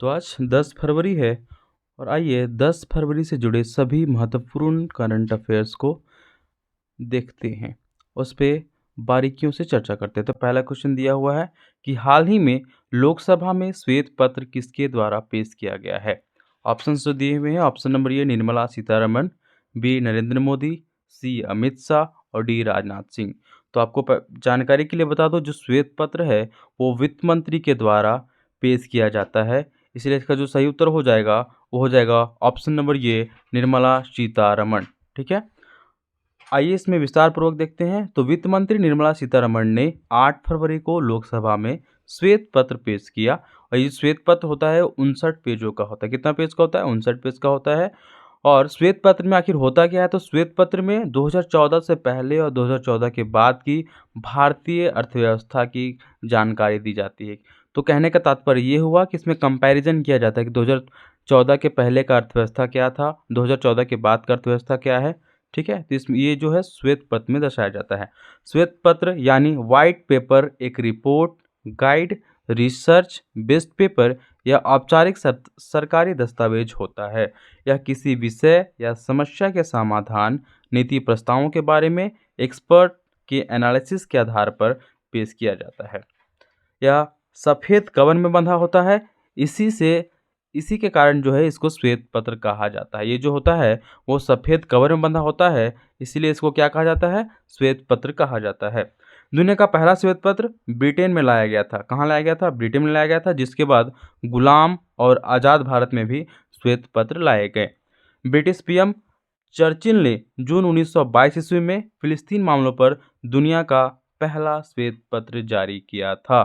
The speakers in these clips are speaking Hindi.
तो आज 10 फरवरी है और आइए 10 फरवरी से जुड़े सभी महत्वपूर्ण करंट अफेयर्स को देखते हैं। उस पे बारीकियों से चर्चा करते हैं। तो पहला क्वेश्चन दिया हुआ है कि हाल ही में लोकसभा में श्वेत पत्र किसके द्वारा पेश किया गया है? ऑप्शंस जो दिए हुए हैं, option number A Nirmala Sitharaman, B Narendra Modi, C Amit Shah और डी राजनाथ सिंह। तो आपको जानकारी के लिए बता दो, जो श्वेत पत्र है वो वित्त मंत्री के द्वारा पेश किया जाता है, इसलिए इसका जो सही उत्तर हो जाएगा वो हो जाएगा ऑप्शन नंबर ये निर्मला सीतारमण। ठीक है, आइए इसमें विस्तार पूर्वक देखते हैं। तो वित्त मंत्री निर्मला सीतारमण ने 8 फरवरी को लोकसभा में श्वेत पत्र पेश किया और ये श्वेत पत्र होता है 59 पेजों का होता है। कितना पेज का होता है? 59 पेज का होता है। और श्वेत पत्र में आखिर होता क्या है? तो श्वेत पत्र में 2014 से पहले और 2014 के बाद की भारतीय अर्थव्यवस्था की जानकारी दी जाती है। तो कहने का तात्पर्य ये हुआ कि इसमें कंपैरिजन किया जाता है कि 2014 के पहले का अर्थव्यवस्था क्या था, 2014 के बाद का अर्थव्यवस्था क्या है। ठीक है, तो इसमें ये जो है श्वेत पत्र में दर्शाया जाता है। श्वेत पत्र यानी व्हाइट पेपर एक report, guide, research based paper या औपचारिक सरकारी दस्तावेज होता है। यह किसी विषय या समस्या के समाधान, नीति प्रस्तावों के बारे में एक्सपर्ट के एनालिसिस के आधार पर पेश किया जाता है। यह सफ़ेद कवर में बंधा होता है, इसी के कारण जो है इसको श्वेत पत्र कहा जाता है। ये जो होता है वो सफ़ेद कवर में बंधा होता है, इसीलिए इसको क्या कहा जाता है? श्वेत पत्र कहा जाता है। दुनिया का पहला श्वेत पत्र ब्रिटेन में लाया गया था। कहाँ लाया गया था? ब्रिटेन में लाया गया था, जिसके बाद गुलाम और आज़ाद भारत में भी श्वेत पत्र लाए गए। ब्रिटिश पीएम चर्चिल ने जून 1922 ईस्वी में फिलिस्तीन मामलों पर दुनिया का पहला श्वेत पत्र जारी किया था।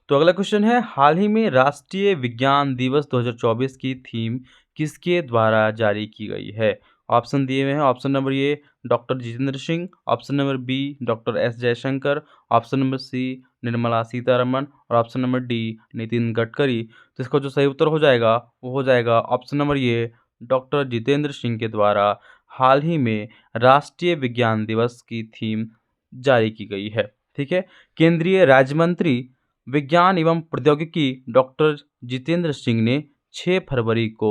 तो अगला क्वेश्चन है, हाल ही में राष्ट्रीय विज्ञान दिवस 2024 की थीम किसके द्वारा जारी की गई है? ऑप्शन दिए हुए हैं। Option number A doctor Jitendra Singh, option number B doctor S Jaishankar, option number C Nirmala Sitharaman और option number D Nitin Gadkari. तो इसका जो सही उत्तर हो जाएगा वो हो जाएगा option number A doctor Jitendra Singh के द्वारा हाल ही में राष्ट्रीय विज्ञान दिवस की थीम जारी की गई है। ठीक है, केंद्रीय राज्य मंत्री विज्ञान एवं प्रौद्योगिकी डॉक्टर जितेंद्र सिंह ने 6 फरवरी को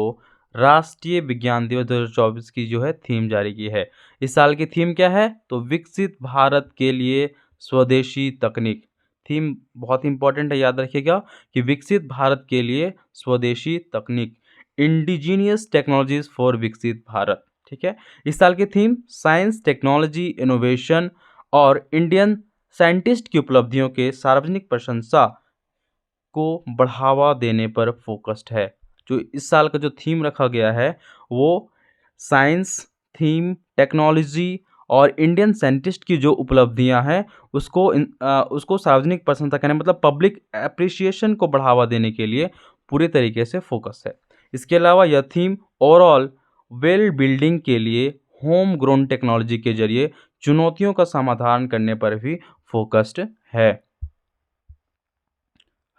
राष्ट्रीय विज्ञान दिवस 2024 की जो है थीम जारी की है। इस साल की थीम क्या है? तो विकसित भारत के लिए स्वदेशी तकनीक। थीम बहुत इंपॉर्टेंट है, याद रखिएगा कि विकसित भारत के लिए स्वदेशी तकनीक, इंडिजीनियस टेक्नोलॉजीज फॉर विकसित भारत। ठीक है, इस साल की थीम साइंस, टेक्नोलॉजी, इनोवेशन और इंडियन साइंटिस्ट की उपलब्धियों के सार्वजनिक प्रशंसा को बढ़ावा देने पर फोकस्ड है। जो इस साल का जो थीम रखा गया है वो साइंस, थीम, टेक्नोलॉजी और इंडियन साइंटिस्ट की जो उपलब्धियां हैं उसको सार्वजनिक प्रशंसा करने, मतलब पब्लिक एप्रिसिएशन को बढ़ावा देने के लिए पूरे तरीके से फोकस है। इसके अलावा यह थीम ओवरऑल वेल बिल्डिंग के लिए होम ग्रोन टेक्नोलॉजी के जरिए चुनौतियों का समाधान करने पर भी फोकस्ड है।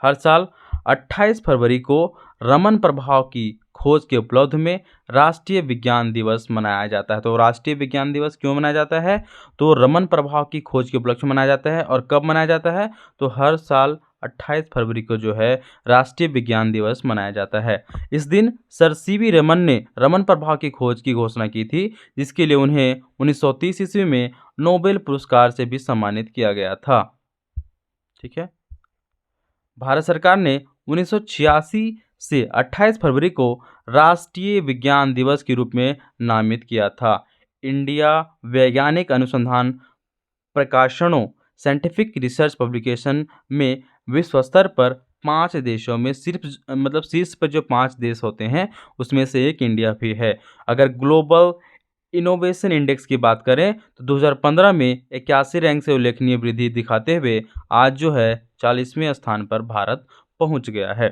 हर साल 28 फरवरी को रमन प्रभाव की खोज के उपलब्ध में राष्ट्रीय विज्ञान दिवस मनाया जाता है। तो राष्ट्रीय विज्ञान दिवस क्यों मनाया जाता है? तो रमन प्रभाव की खोज के उपलक्ष्य में मनाया जाता है। और कब मनाया जाता है? तो हर साल 28 फरवरी को जो है राष्ट्रीय विज्ञान दिवस मनाया जाता है। इस दिन सर सीवी रमन ने रमन प्रभाव की खोज की घोषणा की थी, जिसके लिए उन्हें 1930 ईस्वी में नोबेल पुरस्कार से भी सम्मानित किया गया था। ठीक है, भारत सरकार ने 1986 से 28 फरवरी को राष्ट्रीय विज्ञान दिवस के रूप में नामित किया था। इंडिया वैज्ञानिक अनुसंधान प्रकाशनों साइंटिफिक रिसर्च पब्लिकेशन में विश्व स्तर पर 5 देशों में सिर्फ मतलब शीर्ष पर जो 5 देश होते हैं उसमें से एक इंडिया भी है। अगर ग्लोबल इनोवेशन इंडेक्स की बात करें तो 2015 में 81 रैंक से उल्लेखनीय वृद्धि दिखाते हुए आज जो है 40वें स्थान पर भारत पहुंच गया है।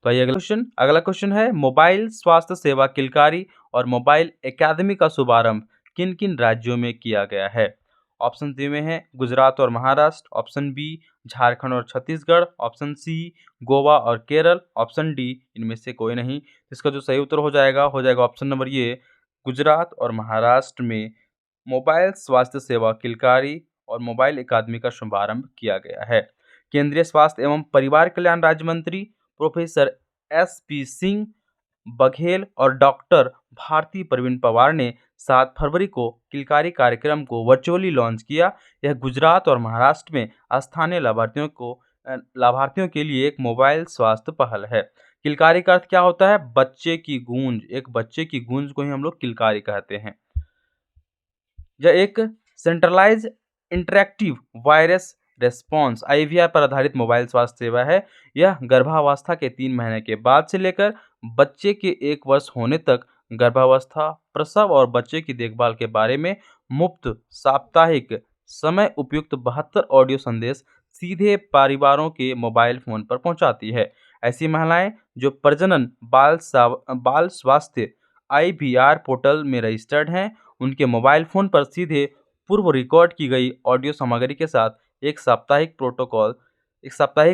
तो आइए अगला क्वेश्चन है, मोबाइल स्वास्थ्य सेवा किलकारी और मोबाइल एकेडमी का शुभारंभ किन किन राज्यों में किया गया है? ऑप्शन दिए हुए हैं, गुजरात और महाराष्ट्र, ऑप्शन बी झारखंड और छत्तीसगढ़, ऑप्शन सी गोवा और केरल, ऑप्शन डी इनमें से कोई नहीं। इसका जो सही उत्तर हो जाएगा ऑप्शन नंबर ये गुजरात और महाराष्ट्र में मोबाइल स्वास्थ्य सेवा किलकारी और मोबाइल अकादमी का शुभारंभ किया गया है। केंद्रीय स्वास्थ्य एवं परिवार कल्याण राज्य मंत्री प्रोफेसर SP सिंह बघेल और डॉक्टर भारती प्रवीण पवार ने 7 फरवरी को किलकारी कार्यक्रम को वर्चुअली लॉन्च किया। यह गुजरात और महाराष्ट्र में स्थानीय लाभार्थियों के लिए एक मोबाइल स्वास्थ्य पहल है। किलकारी का अर्थ क्या होता है? बच्चे की गूंज। एक बच्चे की गूंज को ही हम लोग किलकारी कहते हैं। यह एक centralise interactive virus response IVR पर आधारित मोबाइल स्वास्थ्य सेवा है। यह गर्भावस्था के 3 महीने के बाद से लेकर बच्चे के 1 वर्ष होने तक गर्भावस्था, प्रसव और बच्चे की देखभाल के बारे में मुफ्त साप्ताहिक समय उपयुक्त 72 ऑडियो संदेश सीधे परिवारों के मोबाइल फोन पर पहुंचाती है। ऐसी महिलाएं जो प्रजनन बाल स्वास्थ्य IVR पोर्टल में रजिस्टर्ड हैं, उनके मोबाइल फोन पर सीधे पूर्व रिकॉर्ड की गई ऑडियो सामग्री के साथ एक साप्ताहिक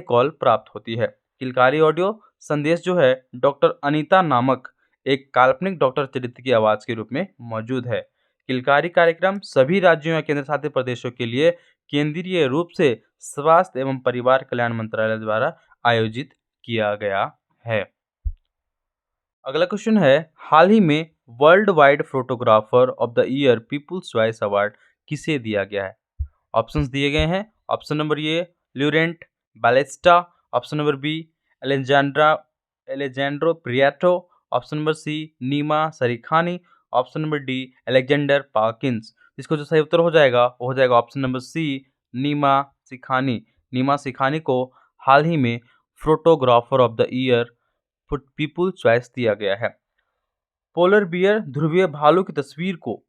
कॉल प्राप्त होती है। किलकारी ऑडियो संदेश जो है डॉक्टर अनीता नामक एक काल्पनिक डॉक्टर चरित्र की आवाज के रूप में मौजूद है। किलकारी कार्यक्रम सभी राज्यों या केंद्र शासित प्रदेशों के लिए केंद्रीय रूप से स्वास्थ्य एवं परिवार कल्याण मंत्रालय द्वारा आयोजित किया गया है। अगला क्वेश्चन है, हाल ही में world wide photographer of the year people's choice award किसे दिया गया है? ऑप्शंस दिए गए हैं। Option number A Laurent Ballesta, option number B Alejandro Prieto, option number C Nima Sarikhani, option number D Alexander Perkins. इसको जो सही उत्तर हो जाएगा वो हो जाएगा ऑप्शन नंबर सी नीमा सिखानी। नीमा सिखानी को हाल ही में photographer of the year people choice दिया गया है। पोलर बियर ध्रुवीय भालू की तस्वीर को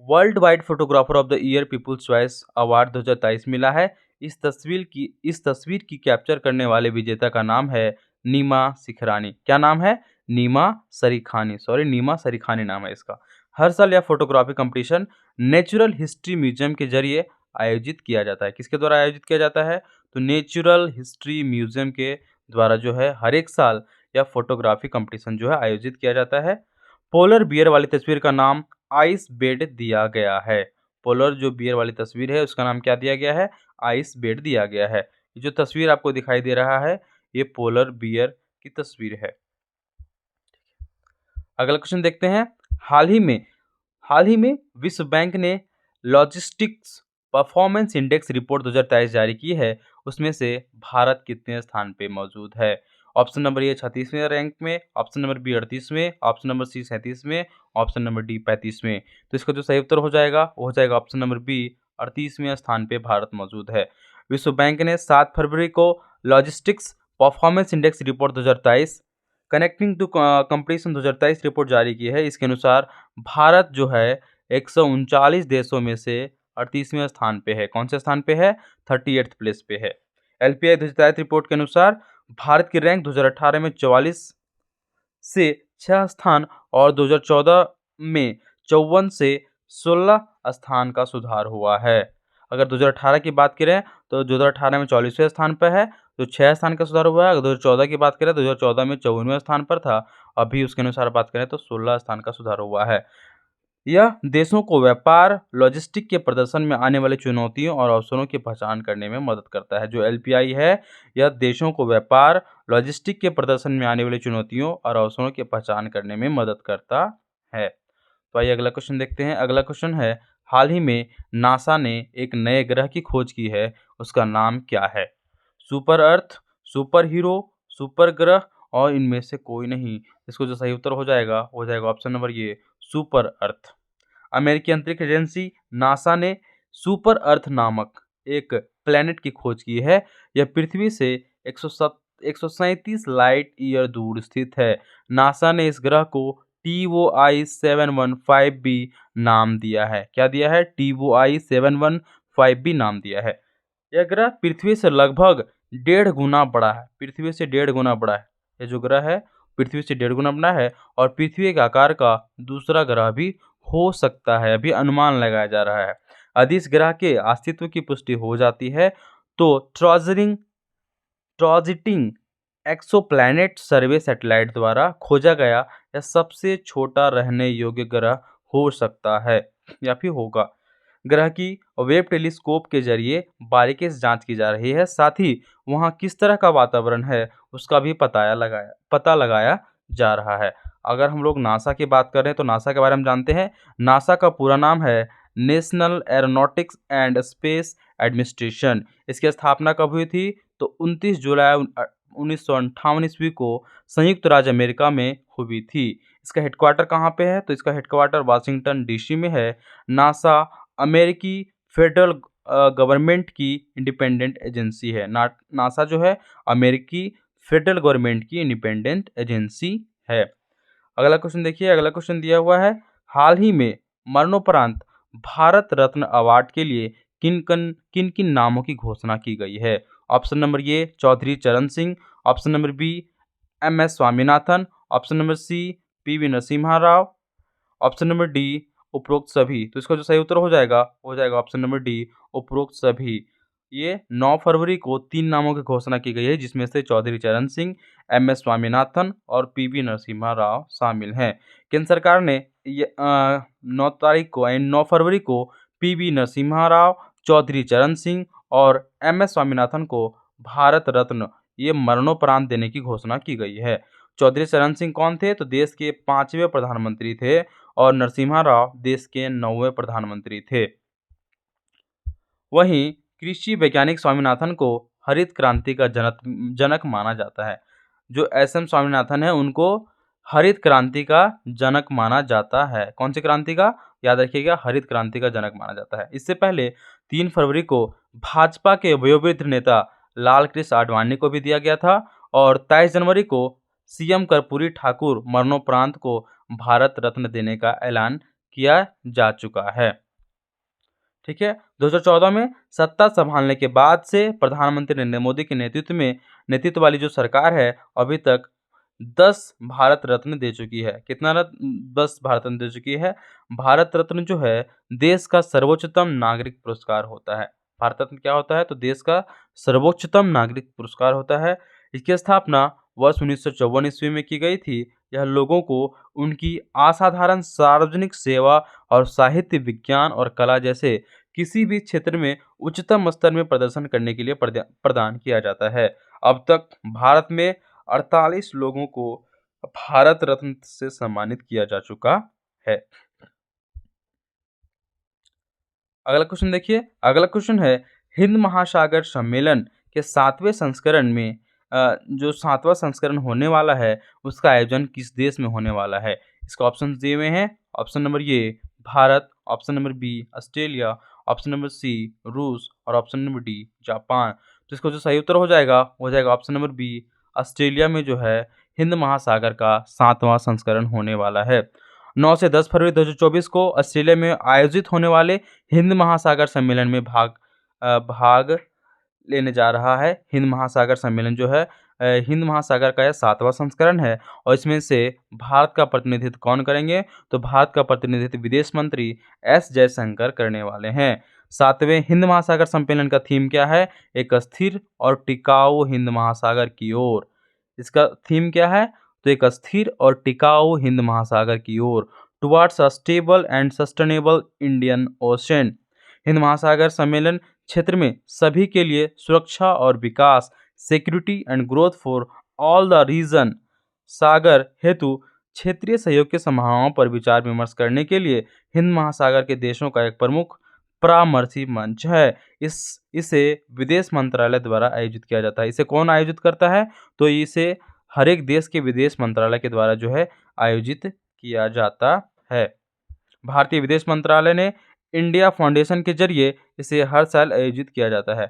world wide photographer of the year people's choice award 2023 मिला है। इस तस्वीर की कैप्चर करने वाले विजेता का नाम है नीमा सिखरानी। क्या नाम है? नीमा सरीखानी नाम है इसका। हर साल यह photography competition natural history museum के जरिए आयोजित किया जाता है। किसके द्वारा आयोजित किया जाता है? तो नेचुरल हिस्ट्री म्यूजियम के द्वारा जो है हर एक साल यह फोटोग्राफी कंपटीशन जो है आयोजित किया जाता है। पोलर बियर वाली तस्वीर का नाम आइस बेड दिया गया है। पोलर जो बियर वाली तस्वीर है उसका नाम क्या दिया गया है? आइस बेड दिया गया है। जो तस्वीर आपको दिखाई दे रहा है ये पोलर बियर की तस्वीर है। अगला क्वेश्चन देखते हैं। हाल ही में विश्व बैंक ने लॉजिस्टिक्स परफॉर्मेंस इंडेक्स रिपोर्ट 2023 जारी की है। उसमें से भारत कितने स्थान पे मौजूद है? ऑप्शन नंबर ए 36वें रैंक में, ऑप्शन नंबर बी 38वें, ऑप्शन नंबर सी 37वें, ऑप्शन नंबर डी 35वें। तो इसका जो सही उत्तर हो जाएगा वो हो जाएगा ऑप्शन नंबर बी 38वें स्थान पे भारत मौजूद है। विश्व बैंक ने 7 फरवरी को logistics performance index report 2023 connecting to competition 2023 report जारी की है। इसके अनुसार भारत जो है 139 देशों में से 38वें स्थान पे है। कौन से स्थान पे है? 38th प्लेस पे है। LPI 2023 रिपोर्ट के अनुसार भारत की रैंक 2018 में 44 से 6 स्थान और 2014 में 54 से 16 स्थान का सुधार हुआ है। अगर 2018 की बात करें तो 2018 में 44वें स्थान पर है, तो 6 स्थान का सुधार हुआ है। अगर 2014 की बात करें तो 2014 में 54वें स्थान पर था, अभी उसके अनुसार बात करें तो 16 स्थान का सुधार हुआ है। यह देशों को व्यापार लॉजिस्टिक के प्रदर्शन में आने वाली चुनौतियों और अवसरों की पहचान करने में मदद करता है। जो LPI है यह देशों को व्यापार लॉजिस्टिक के प्रदर्शन में आने वाली चुनौतियों और अवसरों की पहचान करने में मदद करता है। तो आइए अगला क्वेश्चन देखते हैं। अगला क्वेश्चन है, हाल ही में नासा ने एक नए ग्रह की खोज की है, उसका नाम क्या है? सुपर अर्थ, सुपर हीरो, सुपर ग्रह और इनमें से कोई नहीं। इसको जो सही उत्तर हो जाएगा ऑप्शन नंबर ये सुपर अर्थ। अमेरिकी अंतरिक्ष एजेंसी नासा ने सुपर अर्थ नामक एक प्लेनेट की खोज की है। यह पृथ्वी से 137 लाइट ईयर दूर स्थित है। नासा ने इस ग्रह को TOI 715b नाम दिया है। क्या दिया है? TOI 715b नाम दिया है। यह ग्रह पृथ्वी से लगभग 1.5 गुना बड़ा है। पृथ्वी से 1.5 गुना बड़ा है। यह जो ग्रह है पृथ्वी से 1.5 गुना बड़ा है और पृथ्वी के आकार का दूसरा ग्रह भी हो सकता है, अभी अनुमान लगाया जा रहा है। यदि इस ग्रह के अस्तित्व की पुष्टि हो जाती है तो ट्रांजिटिंग एक्सोप्लैनेट सर्वे सैटेलाइट द्वारा खोजा गया यह सबसे छोटा रहने योग्य ग्रह हो सकता है या फिर होगा। ग्रह की वेब टेलीस्कोप के जरिए बारीकी से जांच की जा रही है। साथ ही वहां किस तरह का वातावरण है उसका भी पता लगाया जा रहा है। अगर हम लोग नासा की बात करें तो नासा के बारे में जानते हैं। नासा का पूरा नाम है national aeronautics and space administration. इसकी स्थापना कब हुई थी? तो 29 जुलाई 1958 ईस्वी को संयुक्त राज्य अमेरिका में हुई थी। इसका हेडक्वार्टर कहाँ पे है? तो इसका हेडक्वार्टर वाशिंगटन डीसी में है। नासा अमेरिकी फेडरल गवर्नमेंट की इंडिपेंडेंट एजेंसी है। नासा जो है अमेरिकी फेडरल गवर्नमेंट की इंडिपेंडेंट एजेंसी है। अगला क्वेश्चन देखिए, अगला क्वेश्चन दिया हुआ है, हाल ही में मरणोपरांत भारत रत्न अवार्ड के लिए किन किन नामों की घोषणा की गई है? Option number A Chaudhary Charan Singh, option number B M S. Swaminathan, option number C P V. Narasimha Rao, option number D उपरोक्त सभी। तो इसका जो सही उत्तर हो जाएगा ऑप्शन नंबर डी उपरोक्त सभी। ये 9 फरवरी को 3 नामों की घोषणा की गई है, जिसमें से चौधरी चरण सिंह, एम.एस. स्वामीनाथन और पी.वी. नरसिम्हा राव शामिल हैं। केंद्र सरकार ने 9 फरवरी को पी.वी. नरसिम्हा राव, चौधरी चरण सिंह और एम.एस. स्वामीनाथन को भारत रत्न ये मरणोपरांत देने की घोषणा की गई है। चौधरी चरण सिंह कौन थे? तो देश के 5वें प्रधानमंत्री थे और नरसिम्हा राव देश के 9वें प्रधानमंत्री थे। वहीं कृषि वैज्ञानिक स्वामीनाथन को हरित क्रांति का जनक माना जाता है। जो एस.एम. स्वामीनाथन है उनको हरित क्रांति का जनक माना जाता है। कौन सी क्रांति का? याद रखिएगा, हरित क्रांति का जनक माना जाता है। इससे पहले 3 फरवरी को भाजपा के वयोवृद्ध नेता लाल कृष्ण आडवाणी को भी दिया गया था और 23 जनवरी को सीएम कर्पूरी ठाकुर मरणोपरांत को भारत रत्न देने का ऐलान किया जा चुका है। ठीक है, 2014 में सत्ता संभालने के बाद से प्रधानमंत्री नरेंद्र मोदी के नेतृत्व वाली जो सरकार है अभी तक 10 भारत रत्न दे चुकी है। कितना 10 भारत रत्न दे चुकी है। भारत रत्न जो है देश का सर्वोच्चतम नागरिक पुरस्कार होता है। भारत रत्न क्या होता है? तो देश का सर्वोच्चतम नागरिक पुरस्कार होता है। इसकी स्थापना वर्ष 1954 ईस्वी में की गई थी। यह लोगों को उनकी असाधारण सार्वजनिक सेवा और साहित्य, विज्ञान और कला जैसे किसी भी क्षेत्र में उच्चतम स्तर में प्रदर्शन करने के लिए प्रदान किया जाता है। अब तक भारत में 48 लोगों को भारत रत्न से सम्मानित किया जा चुका है। अगला क्वेश्चन देखिए, अगला क्वेश्चन है, हिंद महासागर सम्मेलन के 7वें संस्करण में जो 7वां संस्करण होने वाला है उसका आयोजन किस देश में होने वाला है? इसका ऑप्शन दिए हुए हैं। Option number A Bharat, option number B Australia, option number C रूस और ऑप्शन नंबर डी जापान। तो इसका जो सही उत्तर हो जाएगा ऑप्शन नंबर बी ऑस्ट्रेलिया में जो है हिंद महासागर का 7वां संस्करण होने वाला है। 9 से 10 फरवरी 2024 को ऑस्ट्रेलिया में आयोजित होने वाले हिंद महासागर सम्मेलन में भाग लेने जा रहा है। हिंद महासागर सम्मेलन जो है हिंद महासागर का यह 7वां संस्करण है और इसमें से भारत का प्रतिनिधित्व कौन करेंगे? तो भारत का प्रतिनिधित्व विदेश मंत्री एस जयशंकर करने वाले हैं। 7वें हिंद महासागर सम्मेलन का थीम क्या है? एक स्थिर और टिकाऊ हिंद महासागर की ओर। इसका थीम क्या है? तो एक स्थिर और टिकाऊ हिंद महासागर की ओर, towards a stable and sustainable Indian ocean. हिंद महासागर सम्मेलन क्षेत्र में सभी के लिए सुरक्षा और विकास, security and growth for all the region, सागर हेतु क्षेत्रीय सहयोग की संभावनाओं पर विचार विमर्श करने के लिए हिंद महासागर के देशों का एक प्रमुख परामर्शी मंच है। इसे विदेश मंत्रालय द्वारा आयोजित किया जाता है। इसे कौन आयोजित करता है? तो इसे हर एक देश के विदेश मंत्रालय के द्वारा जो है आयोजित किया जाता है। भारतीय विदेश मंत्रालय ने इंडिया फाउंडेशन के जरिए इसे हर साल आयोजित किया जाता है।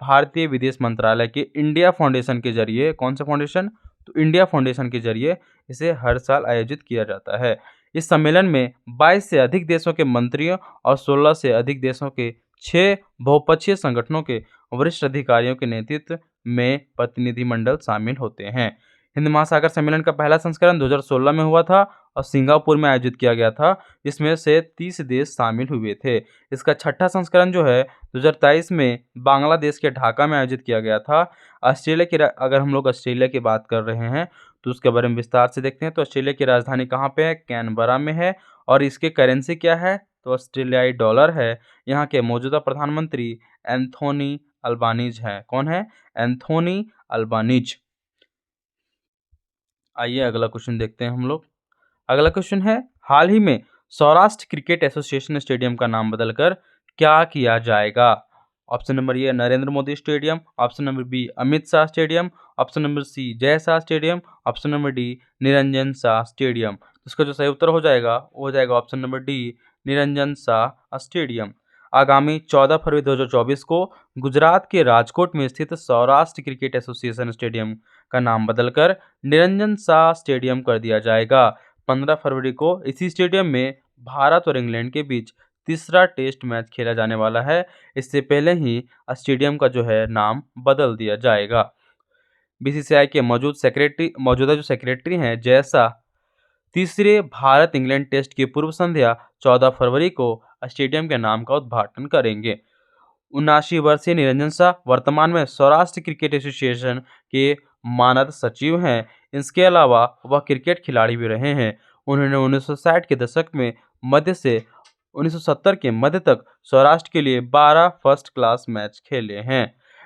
भारतीय विदेश मंत्रालय के इंडिया फाउंडेशन के जरिए, कौन सा फाउंडेशन? तो इंडिया फाउंडेशन के जरिए इसे हर साल आयोजित किया जाता है। इस सम्मेलन में 22 से अधिक देशों के मंत्रियों और 16 से अधिक देशों के 6 बहुपक्षीय संगठनों के वरिष्ठ अधिकारियों के नेतृत्व में प्रतिनिधिमंडल शामिल होते हैं। हिंद महासागर सम्मेलन का पहला संस्करण 2016 में हुआ था और सिंगापुर में आयोजित किया गया था, जिसमें से 30 देश शामिल हुए थे। इसका छठा संस्करण जो है 2023 में बांग्लादेश के ढाका में आयोजित किया गया था। अगर हम लोग ऑस्ट्रेलिया की बात कर रहे हैं तो उसके बारे में विस्तार से देखते हैं। तो ऑस्ट्रेलिया की राजधानी कहाँ पे है? कैनबरा में है और इसके करेंसी क्या है? तो ऑस्ट्रेलियाई डॉलर है। यहाँ के मौजूदा प्रधानमंत्री एंथोनी अल्बानीज हैं। कौन है? Anthony Albanese. आइए अगला क्वेश्चन देखते हैं हम लोग। अगला क्वेश्चन है, हाल ही में सौराष्ट्र क्रिकेट एसोसिएशन स्टेडियम का नाम बदलकर क्या किया जाएगा? Option number A Narendra Modi stadium, option number B Amit Shah stadium, option number C Jay Shah stadium, option number D Niranjan Shah stadium. तो इसका जो सही उत्तर हो जाएगा वो हो जाएगा option number D Niranjan Shah stadium. आगामी 14 फरवरी 2024 को गुजरात के राजकोट में स्थित सौराष्ट्र क्रिकेट एसोसिएशन स्टेडियम का नाम बदलकर निरंजन शाह स्टेडियम कर दिया जाएगा। 15 फरवरी को इसी स्टेडियम में भारत और इंग्लैंड के बीच तीसरा टेस्ट मैच खेला जाने वाला है। इससे पहले ही स्टेडियम का जो है नाम बदल दिया जाएगा। बीसीसीआई के मौजूदा जो सेक्रेटरी हैं जैसा तीसरे भारत इंग्लैंड टेस्ट की पूर्व संध्या 14 फरवरी को स्टेडियम के नाम का उद्घाटन करेंगे। 79 वर्षीय निरंजन शाह वर्तमान में सौराष्ट्र क्रिकेट एसोसिएशन के मानद सचिव हैं। इसके अलावा वह क्रिकेट खिलाड़ी भी रहे हैं। उन्होंने 1960 के दशक में मध्य से 1970 के मध्य तक सौराष्ट्र के लिए 12 फर्स्ट क्लास मैच खेले हैं।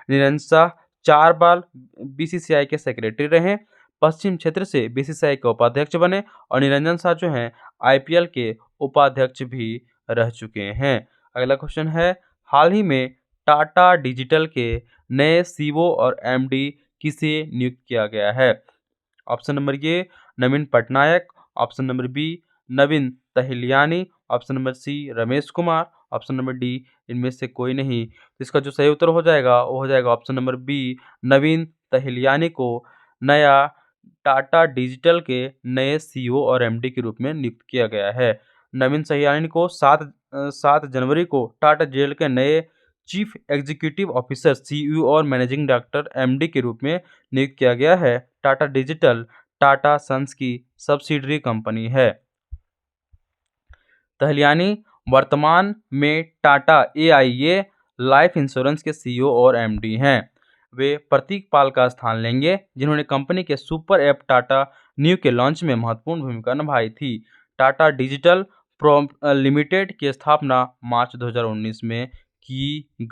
निरंजन शाह 4 बार बीसीसीआई के सेक्रेटरी रहे, पश्चिम क्षेत्र से बीसीसीआई के उपाध्यक्ष बने और निरंजन शाह जो हैं आईपीएल के उपाध्यक्ष भी रह चुके हैं। अगला क्वेश्चन है, हाल ही में टाटा डिजिटल के नए सीईओ और एमडी किसे नियुक्त किया गया है? Option number A Naveen Patnaik, option number B Naveen Tahiliani, option number C Ramesh Kumar, option number D इनमें से कोई नहीं। तो इसका जो सही उत्तर हो जाएगा वो हो जाएगा option number B Naveen Tahiliani को नया टाटा डिजिटल के नए सीईओ और एमडी के रूप में नियुक्त किया गया है। नवीन तहिलियानी को 7 जनवरी को टाटा डिजिटल के नए चीफ एग्जीक्यूटिव ऑफिसर सीईओ और मैनेजिंग डायरेक्टर एमडी के रूप में नियुक्त किया गया है। टाटा डिजिटल टाटा सन्स की सब्सिडरी कंपनी है। तहलियानी वर्तमान में टाटा एआईए लाइफ इंश्योरेंस के सीईओ और एमडी हैं। वे प्रतीक पाल का स्थान लेंगे, जिन्होंने कंपनी के सुपर ऐप टाटा न्यू के लॉन्च में महत्वपूर्ण भूमिका निभाई थी। टाटा डिजिटल लिमिटेड की स्थापना मार्च 2019 में की गई।